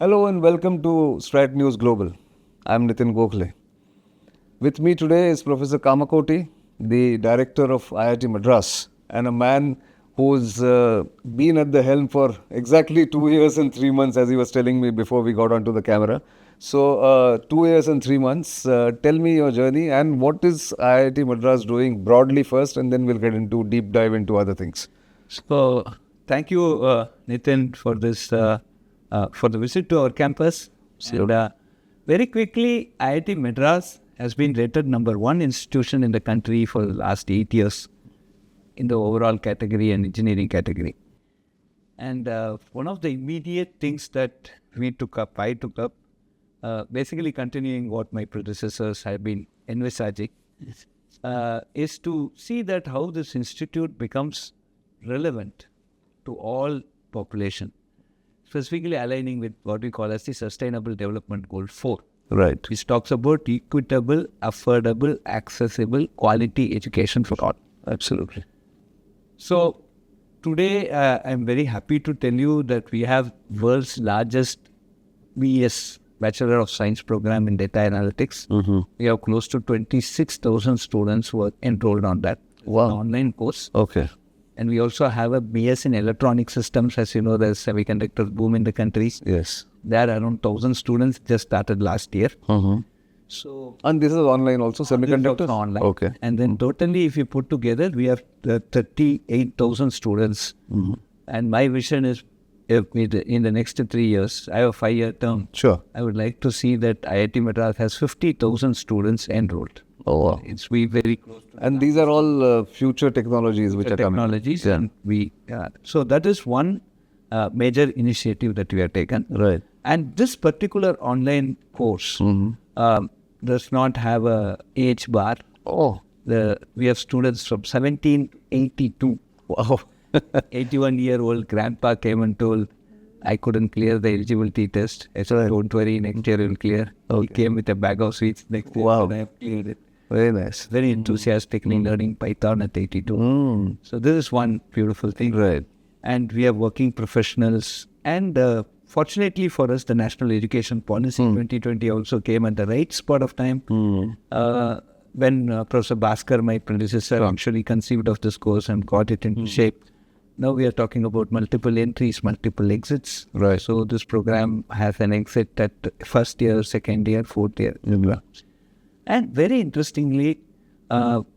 Hello and welcome to StratNews Global. I'm Nitin Gokhale. With me today is Professor Kamakoti, the director of IIT Madras, and a man who's been at the helm for exactly 2 years and 3 months, as he was telling me before we got onto the camera. So, 2 years and 3 months. Tell me your journey and what is IIT Madras doing broadly first, and then we'll get into deep dive into other things. So, thank you, Nitin, for this, for the visit to our campus. Sure. And very quickly, IIT Madras has been rated #1 institution in the country for the last 8 years in the overall category and engineering category. And one of the immediate things that I took up, basically continuing what my predecessors have been envisaging, is to see that how this institute becomes relevant to all population, specifically aligning with what we call as the Sustainable Development Goal 4. Right. Which talks about equitable, affordable, accessible, quality education for all. Absolutely. So, today I'm very happy to tell you that we have world's largest BS, Bachelor of Science program in data analytics. Mm-hmm. We have close to 26,000 students who are enrolled on that. Wow. An online course. Okay. And we also have a BS in electronic systems. As you know, there's semiconductors boom in the country. Yes. There are around 1,000 students just started last year. Mm-hmm. So, And this is online also, semiconductors? this is online. Okay. And then totally, if you put together, we have 38,000 students. Mm-hmm. And my vision is, if in the next 3 years, I have a 5-year term. Sure. I would like to see that IIT Madras has 50,000 students enrolled. Oh, wow. It's we very close to And these are all future technologies which are coming. technologies. Yeah. And so that is one major initiative that we have taken. Right. And this particular online course Mm-hmm. does not have a age bar. Oh, We have students from 17 to 82. wow. 81-year-old grandpa came and told, I couldn't clear the eligibility test. I said, don't worry, next year you'll clear. He Okay. came with a bag of sweets next year. Wow. And I have cleared it. Very nice. Very enthusiastically learning Python at 82. Mm. So this is one beautiful thing. Right. And we are working professionals. And fortunately for us, the National Education Policy 2020 also came at the right spot of time. When Professor Bhaskar, my predecessor, actually conceived of this course and got it into shape. Now we are talking about multiple entries, multiple exits. Right. So this program has an exit at first year, second year, fourth year. Yeah. And very interestingly,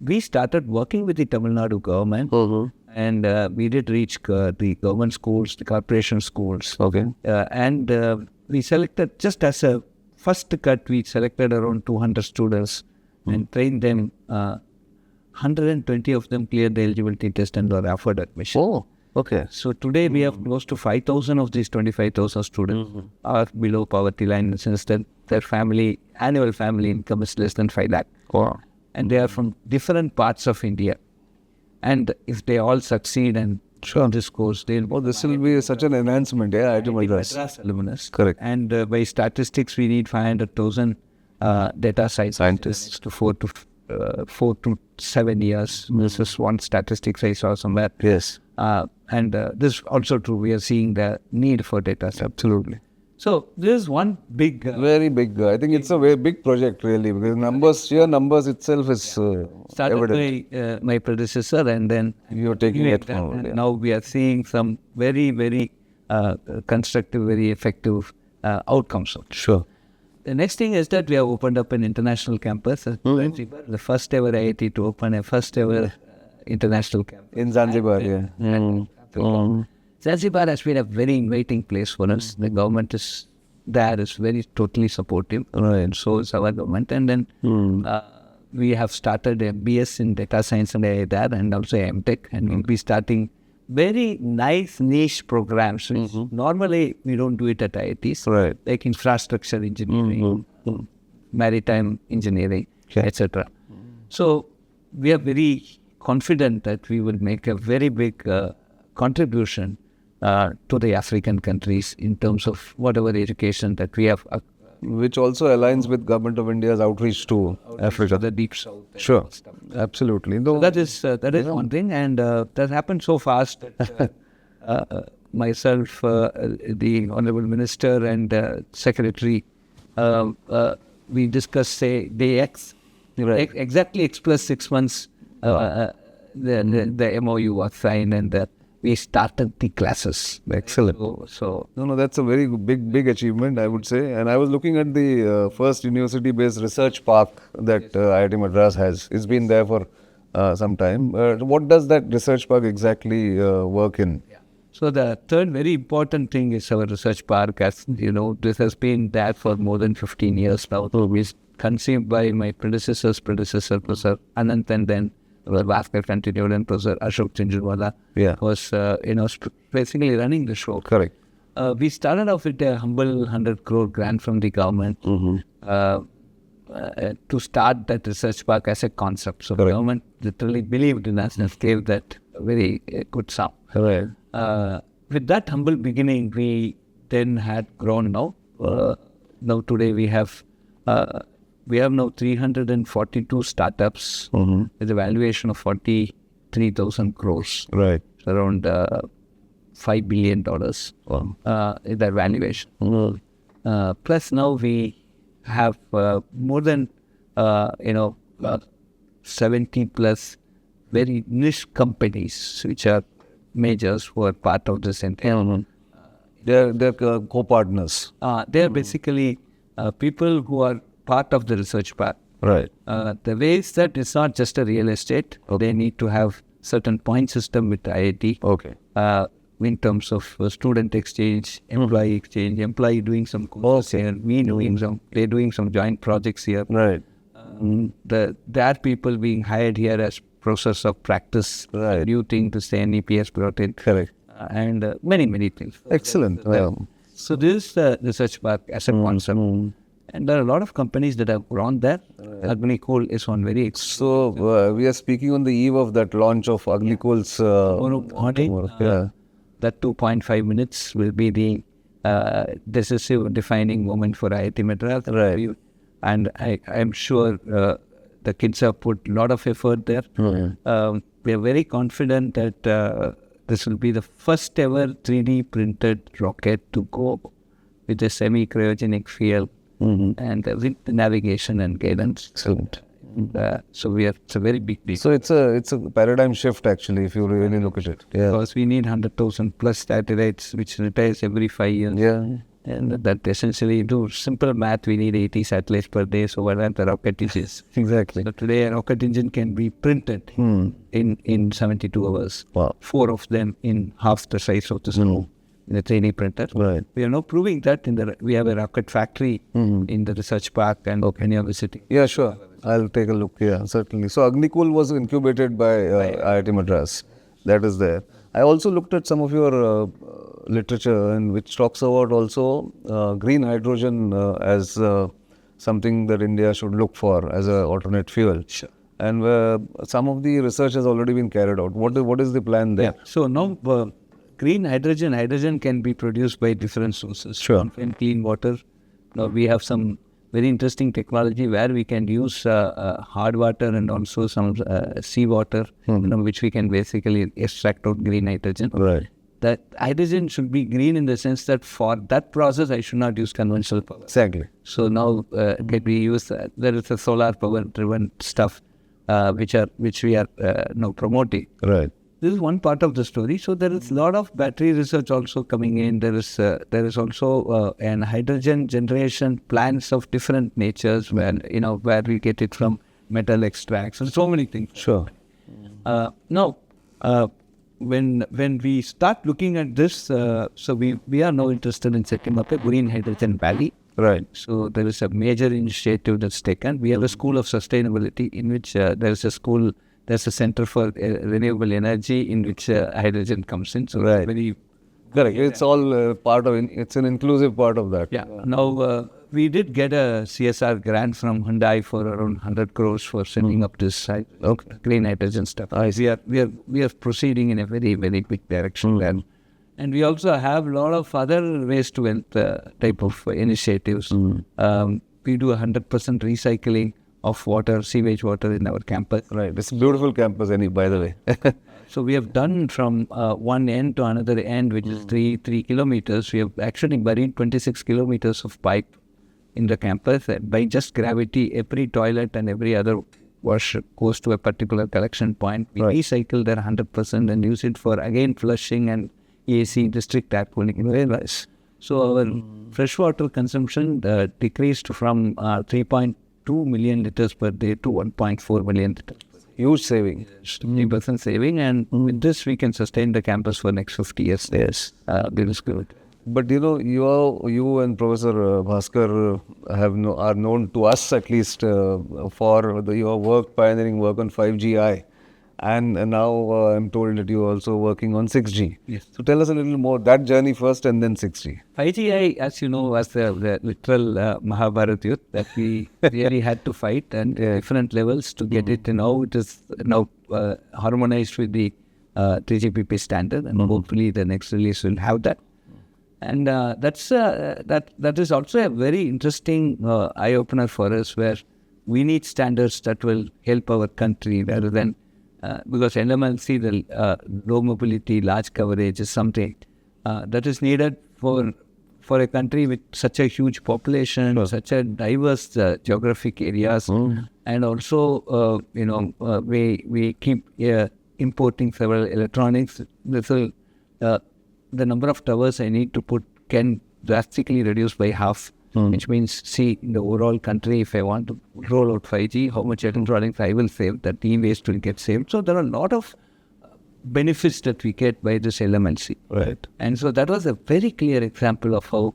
we started working with the Tamil Nadu government. Mm-hmm. And we did reach the government schools, the corporation schools. Okay. And we selected, just as a first cut, we selected around 200 students and trained them. 120 of them cleared the eligibility test and were offered admission. Oh, okay. So today we have close to 5,000 of these 25,000 students are below poverty line in the sense that their annual family income is less than 5 lakh. Wow. And they are from different parts of India. And if they all succeed and Sure. this course, they'll Oh, this will be such an enhancement, yeah, IIT Madras. Madras alumnus. Correct. And by statistics, we need 500,000 data scientists to 4 to 7 years. This is one statistics I saw somewhere. Yes. And this is also true. We are seeing the need for data science. Absolutely. So this is one big. Very big. I think it's a very big project, really, because sheer numbers itself is started evident. by my predecessor, and then You're taking it forward. and Yeah. now we are seeing some very, very constructive, very effective outcomes. Sure. The next thing is that we have opened up an international campus. The first ever IIT to open a first ever international campus. In Zanzibar, yeah. Zanzibar has been a very inviting place for us. The government is very totally supportive. Right. And so is our government. And then we have started a BS in data science and AI there, and also MTech. And we'll be starting very nice niche programs. Which normally we don't do it at IITs. Right. Like infrastructure engineering, maritime engineering, etc. So we are very confident that we will make a very big contribution to the African countries in terms of whatever education that we have. Which also aligns with Government of India's outreach to Africa. The deep south. Sure, absolutely. So that is one thing, and that happened so fast that myself, the Honorable Minister and Secretary, we discussed, say, day X, exactly X plus 6 months, the MOU was signed, and we started the classes. Excellent. So No, that's a very big achievement, I would say. And I was looking at the first university-based research park that IIT Madras has. It's been there for some time. What does that research park exactly work in? So the third very important thing is our research park. As you know, this has been there for more than 15 years now. So it's conceived by my predecessor, Professor Anant, and then Bhaskar continued, and Professor Ashok Chinjunwala was, basically running the show. Correct. We started off with a humble 100 crore grant from the government to start that research park as a concept. So the government literally believed in us and gave that very good sum. Correct. With that humble beginning, we then had grown now. Now today we have now 342 startups with a valuation of 43,000 crores. Right. Around $5 billion is their valuation. Plus now we have more than 70 plus very niche companies which are majors who are part of this entire. They're co-partners. They are basically people who are part of the research park. Right. The way is that it's not just a real estate. They need to have certain point system with IIT. Okay. In terms of student exchange, employee exchange, employee doing some courses here, me doing some, they're doing some joint projects here. Right. There are people being hired here as process of practice, new thing to say NEPS brought in. Correct. And many things. Excellent. So this is the research park as a concept. And there are a lot of companies that have grown there. Agnikul is one very So we are speaking on the eve of that launch of Agnikul's that 2.5 minutes will be the decisive defining moment for IIT Madras. Right. And I am sure the kids have put a lot of effort there. We are very confident that this will be the first ever 3D printed rocket to go with a semi-cryogenic fuel and with the navigation and guidance. Excellent. So it's a very big deal. So it's a paradigm shift actually, if you really look at it. Because we need 100,000 plus satellites which retires every 5 years. Yeah. And that essentially, do simple math, we need 80 satellites per day, so what are the rocket engines? Exactly. So today a rocket engine can be printed in 72 hours. Wow. 4 of them in half the size of the screw in a 3D printer. Right. We are now proving that we have a rocket factory in the research park and when you are visiting. Yeah, sure. I'll take a look. Yeah, certainly. So Agnikul was incubated by IIT Madras. That is there. I also looked at some of your literature in which talks about also green hydrogen as something that India should look for as an alternate fuel. Sure. And some of the research has already been carried out. What is the plan there? Yeah. So now green hydrogen can be produced by different sources. Sure. And clean water. Now we have some very interesting technology where we can use hard water and also some seawater, which we can basically extract out green hydrogen. Right. That hydrogen should be green in the sense that for that process, I should not use conventional power. Exactly. So now can we use, there is a solar power driven stuff which we are now promoting. Right. This is one part of the story. So there is a lot of battery research also coming in. There is also an hydrogen generation plants of different natures where we get it from metal extracts and so many things. Sure. Now, when we start looking at this, so we are now interested in setting up a green hydrogen valley. Right. So there is a major initiative that's taken. We have a school of sustainability in which there's a center for renewable energy in which hydrogen comes in. So right. Very correct. It's all part of it's an inclusive part of that. Yeah. Now we did get a CSR grant from Hyundai for around 100 crores for setting up this green hydrogen stuff. We are proceeding in a very big direction there. And we also have a lot of other waste to wealth type of initiatives. We do 100% recycling of water, sewage water in our campus. Right. It's a beautiful campus, by the way. So we have done from one end to another end, which is 3 kilometers. We have actually buried 26 kilometers of pipe in the campus. By just gravity, every toilet and every other wash goes to a particular collection point. We recycle that 100% and use it for again flushing and AC district tap cooling. So our freshwater consumption decreased from 3.2 million liters per day to 1.4 million liters. Huge saving. 50% saving, and with this we can sustain the campus for next 50 years. Yes, this is good. But you and Professor Bhaskar are known to us at least for your work, pioneering work on 5GI. And now I'm told that you're also working on 6G. Yes. So tell us a little more, that journey first and then 6G. 5GI, as you know, was the literal Mahabharata youth that we really had to fight and different levels to get it. And now it is harmonized with the 3GPP standard, and hopefully the next release will have that. And that is also a very interesting eye-opener for us, where we need standards that will help our country rather than because LMLC, the low mobility, large coverage is something that is needed for a country with such a huge population, such a diverse geographic areas, and also we keep importing several electronics. So the number of towers I need to put can drastically reduce by half. Which means, in the overall country, if I want to roll out 5G, how much electronics I will save, that e-waste will get saved. So there are a lot of benefits that we get by this LMLC. Right. And so that was a very clear example of how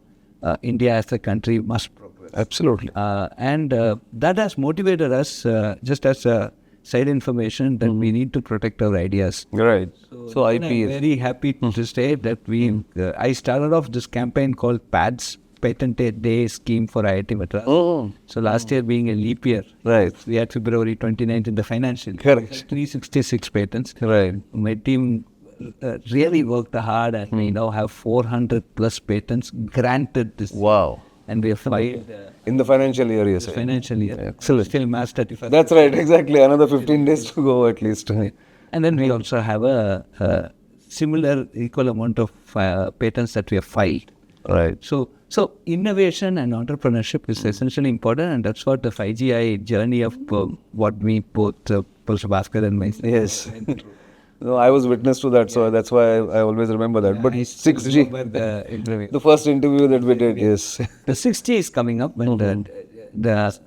India as a country must progress. Absolutely. And that has motivated us, just as a side information, that we need to protect our ideas. Right. So IP I'm is... very happy to say that I started off this campaign called PADS, Patented Day Scheme for IIT Madras. So last year being a leap year, Right. we had February 29th in the financial year. Correct. 366 patents. Right. My team really worked hard, and we now have 400 plus patents granted this. Wow. And we have filed In the financial year, yes. financial year. Excellent. Still March 31st. That's right, exactly. Another 15 days to go at least. And then we also have a similar equal amount of patents that we have filed. Right. So innovation and entrepreneurship is essentially important, and that's what the 5GI journey of what we both, Professor Bhaskar and myself. Yes. No, I was witness to that, so that's why I always remember that. But I still 6G, remember the interview. the first interview that we did, yes. The 6G is coming up, and the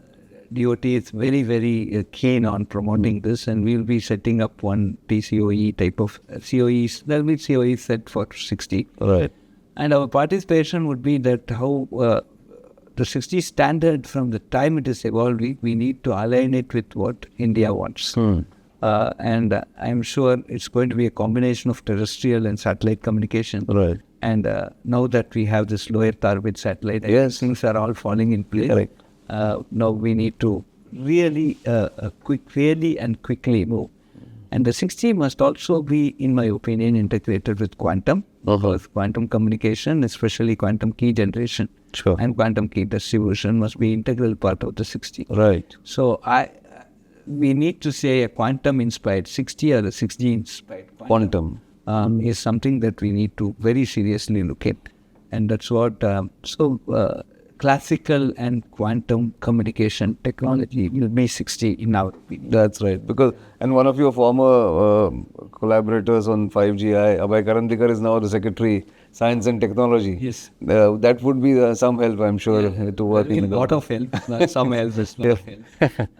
DOT is very, very keen on promoting this, and we'll be setting up one TCOE type of COEs. There will be COEs set for 6G. Right. And our participation would be that how the 6G standard, from the time it is evolving, we need to align it with what India wants. And I'm sure it's going to be a combination of terrestrial and satellite communication. Right. And now that we have this low Earth orbit satellite, Yes. things are all falling in place. Correct. Now we need to really really and quickly move. And the 6G must also be, in my opinion, integrated with quantum. Because quantum communication, especially quantum key generation and quantum key distribution, must be integral part of the 6G. Right. So we need to say a quantum-inspired 6G or the 6G-inspired Quantum. is something that we need to very seriously look at. And that's what, classical and quantum communication technology will be 6G in our opinion. That's right. And one of your former collaborators on 5GI, Abhay Karandikar, is now the Secretary, Science and Technology. Yes. That would be some help, I'm sure, to work in the A lot of help. Some help is not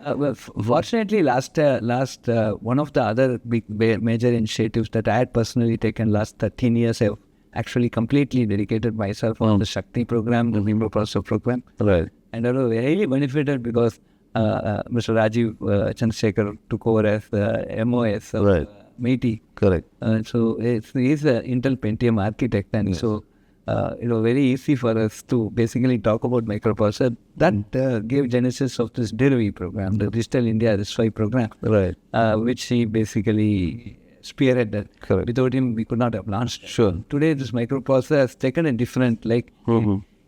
help. Fortunately, last one of the other big major initiatives that I had personally taken last 13 years, I've actually completely dedicated myself on the Shakti program, the Vimbo Processor program. Right. And I was really benefited because Mr. Rajiv Chandrasekhar took over as MOS of MIT. Correct. So he's an Intel Pentium architect, and so it was very easy for us to basically talk about microprocessor. That gave genesis of this DIRVI program, the Digital India RISC-V program, Right. which he basically spearheaded. Correct. Without him, we could not have launched it. Sure. Today, this microprocessor has taken a different,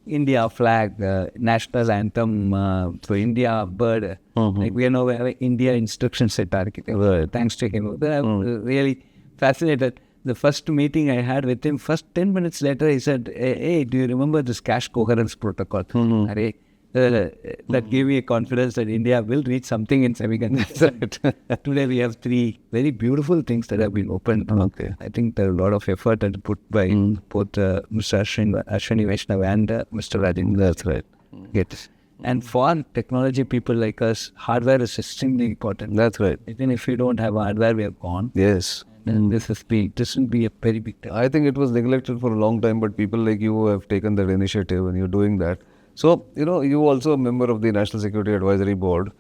India flag, national anthem for India bird. Like we are now having India instruction set architecture. Right. Thanks to him. They have really fascinated. The first meeting I had with him, first 10 minutes later, he said, hey, do you remember this cache coherence protocol? Arey, that gave me a confidence that India will reach something in semiconductors. Today we have 3 very beautiful things that have been opened. Okay. I think there are a lot of effort and put by both Mr. Ashwini Vaishnav and Mr. Rajendra. That's right. Get. And for technology people like us, hardware is extremely important. That's right. Even if we don't have hardware, we are gone. Yes. And this will be a very big time. I think it was neglected for a long time, but people like you have taken that initiative and you're doing that. So, you also a member of the National Security Advisory Board.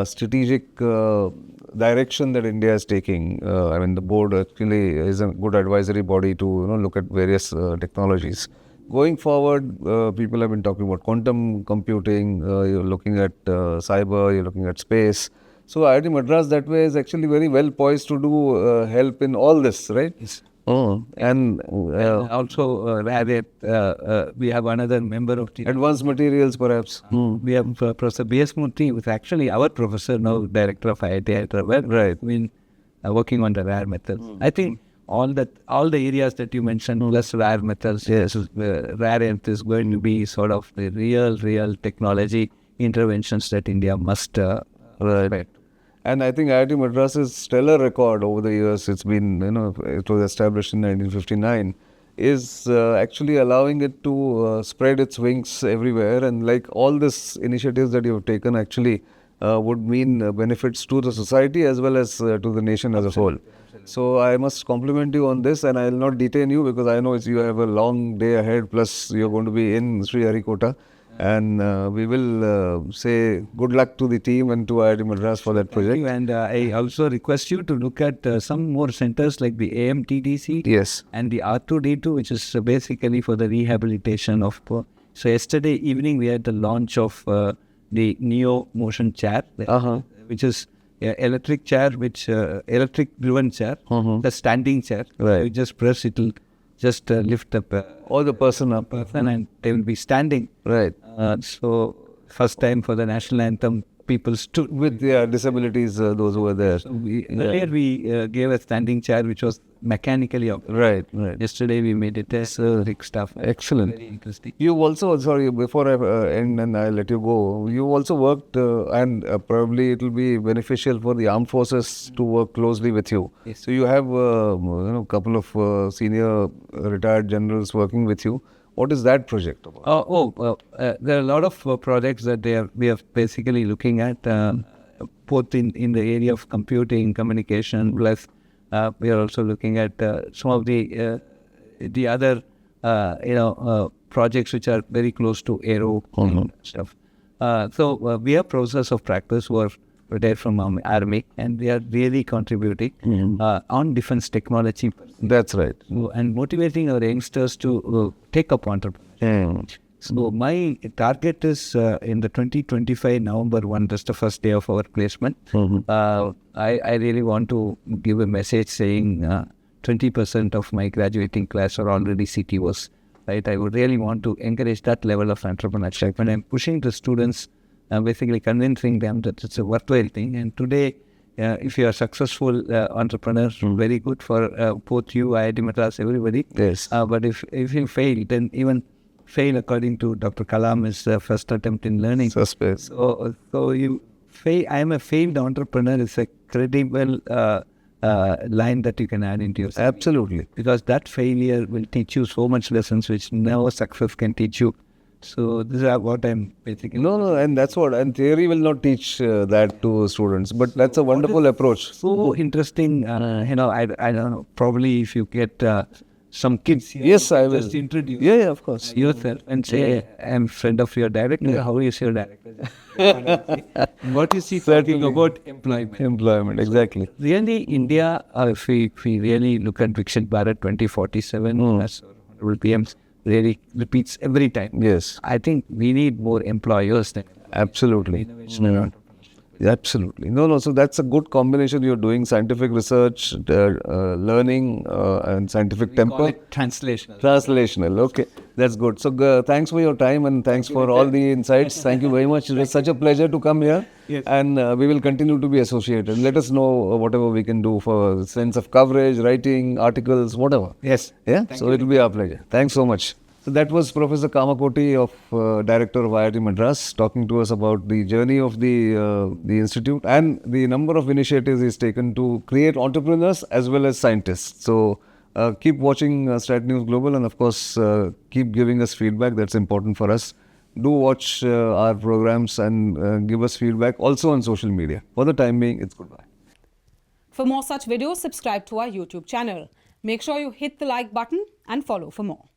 Strategic direction that India is taking. I mean, the board actually is a good advisory body to look at various technologies. Going forward, people have been talking about quantum computing. You're looking at cyber. You're looking at space. So IIT Madras that way is actually very well poised to do help in all this, right? Yes. Oh, and Also, we have another member of the advanced materials perhaps. We have Professor B.S. Murthy, who is actually our professor now, director of IIT Hyderabad. Right. Been working on the rare metals. I think all the areas that you mentioned, plus rare metals, Yes. rare earth is going to be sort of the real technology interventions that India must respect. And I think IIT Madras' stellar record over the years, it's been, it was established in 1959, is actually allowing it to spread its wings everywhere. And like all these initiatives that you have taken actually would mean benefits to the society as well as to the nation as a whole. So I must compliment you on this, and I will not detain you because I know you have a long day ahead, plus you're going to be in Sri Harikota. And we will say good luck to the team and to IIT Madras for that project. And I also request you to look at some more centers like the AMTDC Yes. and the R2D2, which is basically for the rehabilitation of. So yesterday evening we had the launch of the Neo Motion chair, which is electric chair, electric driven chair, the standing chair. Right. You just press, it will just lift up Or the person up. and they will be standing. Right. So first time for the national anthem, people stood. With their disabilities, those who were there. So earlier we gave a standing chair which was mechanically operated. Right. Yesterday we made it as Rick stuff. Excellent. Very interesting. You also, sorry, before I end and I'll let you go, you also worked and probably it will be beneficial for the armed forces to work closely with you. Yes. So you have a couple of senior retired generals working with you. What is that project about? There are a lot of projects that we are basically looking at, both in the area of computing, communication, plus we are also looking at some of the other projects which are very close to aero and stuff. So we have professors of practice who are retired from army, and they are really contributing on defense technology. That's right. And motivating our youngsters to take up entrepreneurship. So my target is in the 2025 November 1, that's the first day of our placement. I really want to give a message saying 20% of my graduating class are already CTOs. Right? I would really want to encourage that level of entrepreneurship. And I'm pushing the students, basically convincing them that it's a worthwhile thing. And today, if you are successful entrepreneur, very good for both you, IIT Madras, everybody. Yes. But if you fail, then even fail according to Dr. Kalam is the first attempt in learning. Suspect. So you fail. I am a failed entrepreneur is a credible line that you can add into your CV. Absolutely. Because that failure will teach you so much lessons which no success can teach you. So this is what I'm basically. No, and that's what. And theory will not teach that to students. But that's a wonderful approach. So interesting. I don't know. Probably if you get some kids here, Yes, I will. just introduce Yeah, of course. yourself and say, I'm friend of your director. How is your director? What is he talking about? Employment. Employment, exactly. Really, India, if we really look at Viksit Bharat 2047, as Honorable PM really repeats every time. Yes. I think we need more employers than Absolutely. innovation and entrepreneurship. Absolutely. No. So that's a good combination. You're doing scientific research, learning, and scientific Call temper. it translational. Translational. Okay. That's good. So thanks for your time and thanks for all the insights. Thank you very much. It was such a pleasure to come here. Yes. And we will continue to be associated. Let us know whatever we can do for sense of coverage, writing, articles, whatever. Yes. Yeah. So it will be our pleasure. Thanks so much. So that was Professor Kamakoti, of Director of IIT Madras, talking to us about the journey of the institute and the number of initiatives he's taken to create entrepreneurs as well as scientists. So keep watching StratNews Global, and of course keep giving us feedback. That's important for us. Do watch our programs and give us feedback also on social media. For the time being, it's goodbye. For more such videos, subscribe to our YouTube channel. Make sure you hit the like button and follow for more.